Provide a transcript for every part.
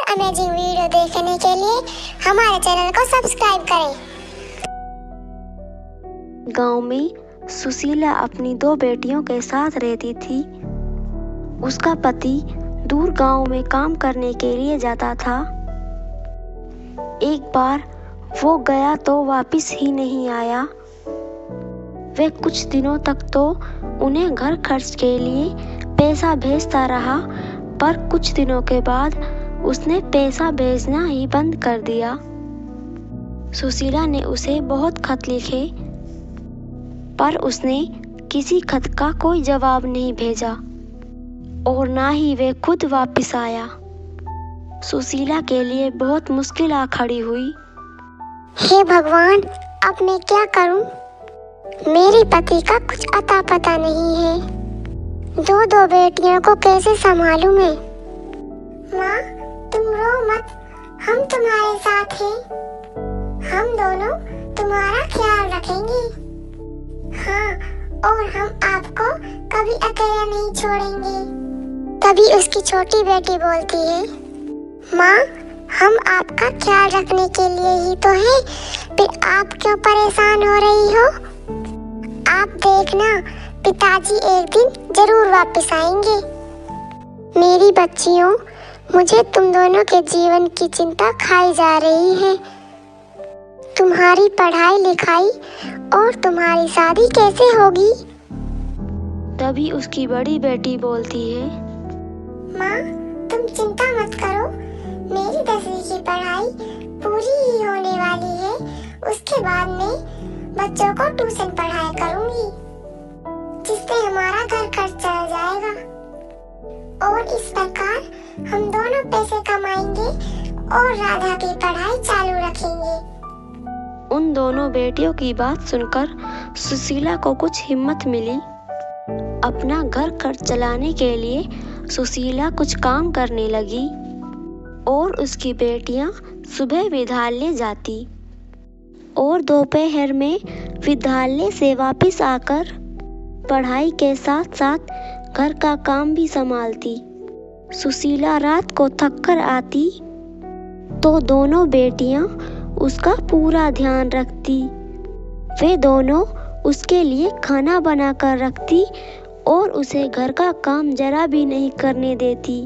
Amazing video देखने के लिए हमारे चैनल को सब्सक्राइब करें। गांव में सुशीला अपनी 2 बेटियों के साथ रहती थी। उसका पति दूर गांव में काम करने के लिए जाता था। एक बार वो गया तो वापस ही नहीं आया। वे कुछ दिनों तक तो उन्हें घर खर्च के लिए पैसा भेजता रहा, पर कुछ दिनों के बाद उसने पैसा भेजना ही बंद कर दिया। सुशीला ने उसे बहुत खत लिखे, पर उसने किसी खत का कोई जवाब नहीं भेजा और ना ही वे खुद वापस आया। सुशीला के लिए बहुत मुश्किल आ खड़ी हुई। हे भगवान, अब मैं क्या करूं? मेरे पति का कुछ अता पता नहीं है। 2 बेटियों को कैसे संभालूं मैं? माँ, तुम रो मत, हम तुम्हारे साथ हैं। हम दोनों तुम्हारा ख्याल रखेंगे। हाँ, और हम आपको कभी अकेला नहीं छोड़ेंगे। तभी उसकी छोटी बेटी बोलती है, माँ, हम आपका ख्याल रखने के लिए ही तो हैं, फिर आप क्यों परेशान हो रही हो? आप देखना, पिताजी एक दिन जरूर वापस आएंगे। मेरी बच्चियों, मुझे तुम दोनों के जीवन की चिंता खाई जा रही है। तुम्हारी पढ़ाई लिखाई और तुम्हारी शादी कैसे होगी? तभी उसकी बड़ी बेटी बोलती है, माँ, तुम चिंता मत करो, मेरी 10वीं की पढ़ाई पूरी ही होने वाली है। उसके बाद मैं बच्चों को ट्यूशन पढ़ाया करूंगी, जिससे हमारा घर खर्च चल जाएगा और इस प्रकार हम दोनों पैसे कमाएंगे और राधा की पढ़ाई चालू रखेंगे। उन दोनों बेटियों की बात सुनकर सुशीला को कुछ हिम्मत मिली। अपना घर खर्च चलाने के लिए सुशीला कुछ काम करने लगी और उसकी बेटियां सुबह विद्यालय जाती और दोपहर में विद्यालय से वापस आकर पढ़ाई के साथ साथ घर का काम भी संभालती। सुशीला रात को थक कर आती तो दोनों बेटियां उसका पूरा ध्यान रखती। वे दोनों उसके लिए खाना बनाकर रखती और उसे घर का काम जरा भी नहीं करने देती।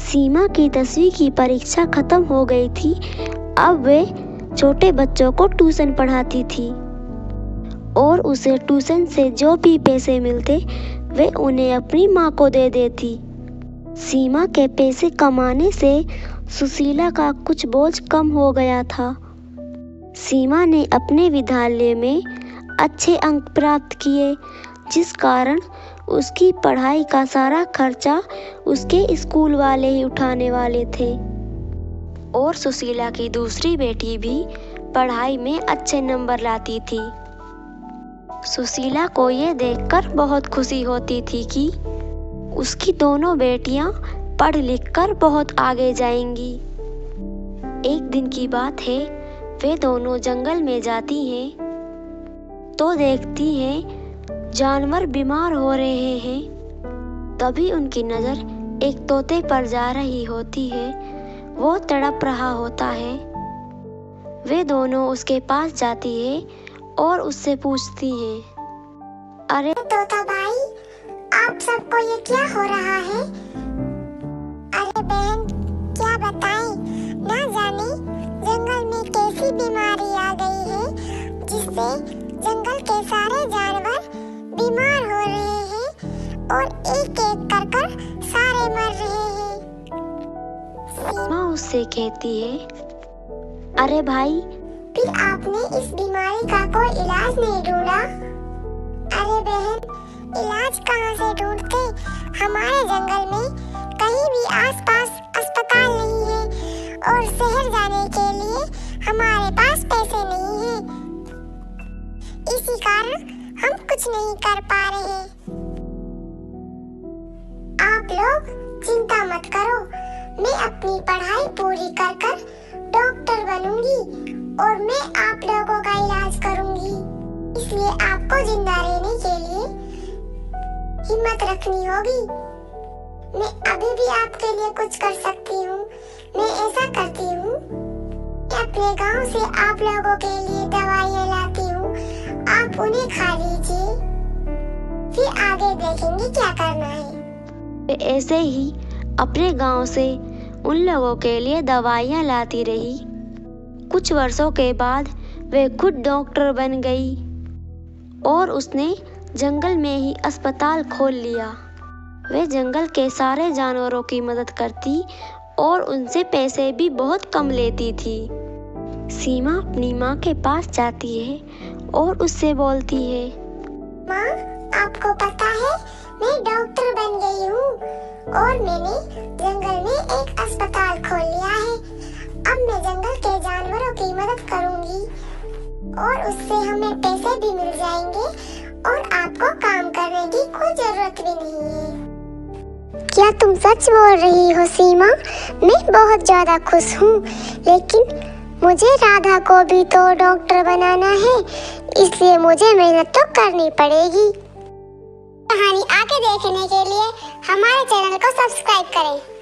सीमा की 10वीं की परीक्षा खत्म हो गई थी। अब वे छोटे बच्चों को ट्यूशन पढ़ाती थी और उसे ट्यूशन से जो भी पैसे मिलते वे उन्हें अपनी माँ को दे देती। सीमा के पैसे कमाने से सुशीला का कुछ बोझ कम हो गया था। सीमा ने अपने विद्यालय में अच्छे अंक प्राप्त किए, जिस कारण उसकी पढ़ाई का सारा खर्चा उसके स्कूल वाले ही उठाने वाले थे। और सुशीला की दूसरी बेटी भी पढ़ाई में अच्छे नंबर लाती थी। सुशीला को ये देखकर बहुत खुशी होती थी कि उसकी दोनों बेटियां पढ़ लिख कर बहुत आगे जाएंगी। एक दिन की बात है, वे दोनों जंगल में जाती हैं तो देखती हैं जानवर बीमार हो रहे हैं। तभी उनकी नज़र एक तोते पर जा रही होती है। वो तड़प रहा होता है। वे दोनों उसके पास जाती है और उससे पूछती हैं, अरे तोता भाई, आप सबको ये क्या हो रहा है? अरे बहन, क्या बताएं, ना जाने जंगल में कैसी बीमारी आ गई है जिससे जंगल के सारे जानवर बीमार हो रहे हैं और एक एक कर सारे मर रहे हैं। सीमा उससे कहती है, अरे भाई, फिर आपने इस बीमारी का कोई इलाज नहीं ढूंढा? अरे बहन, इलाज कहाँ से ढूंढते? हमारे जंगल में कहीं भी आसपास अस्पताल नहीं है और शहर जाने के लिए हमारे पास पैसे नहीं हैं। इसी कारण हम कुछ नहीं कर पा रहे। आप लोग चिंता मत करो, मैं अपनी पढ़ाई पूरी कर डॉक्टर बनूंगी और मैं आप लोगों का इलाज करूंगी। इसलिए आपको जिंदा रहने के लिए हिम्मत रखनी होगी। मैं अभी भी आपके लिए कुछ कर सकती हूँ। मैं आप लोगों के लिए दवाइयाँ लाती हूँ, आप उन्हें खा लीजिए, फिर आगे देखेंगे क्या करना है। वे ऐसे ही अपने गांव से उन लोगों के लिए दवाइयाँ लाती रही। कुछ वर्षों के बाद वे खुद डॉक्टर बन गई और उसने जंगल में ही अस्पताल खोल लिया। वे जंगल के सारे जानवरों की मदद करती और उनसे पैसे भी बहुत कम लेती थी। सीमा अपनी माँ के पास जाती है और उससे बोलती है, माँ, आपको पता है मैं डॉक्टर बन गई हूँ और मैंने जंगल में एक अस्पताल खोल लिया है। अब मैं जंगल के जानवरों की मदद करूँगी और उससे हमें पैसे भी मिल जाएंगे और आपको काम करने की कोई जरूरत भी नहीं है। क्या तुम सच बोल रही हो सीमा? मैं बहुत ज्यादा खुश हूँ, लेकिन मुझे राधा को भी तो डॉक्टर बनाना है, इसलिए मुझे मेहनत तो करनी पड़ेगी। कहानी आगे देखने के लिए हमारे चैनल को सब्सक्राइब करें।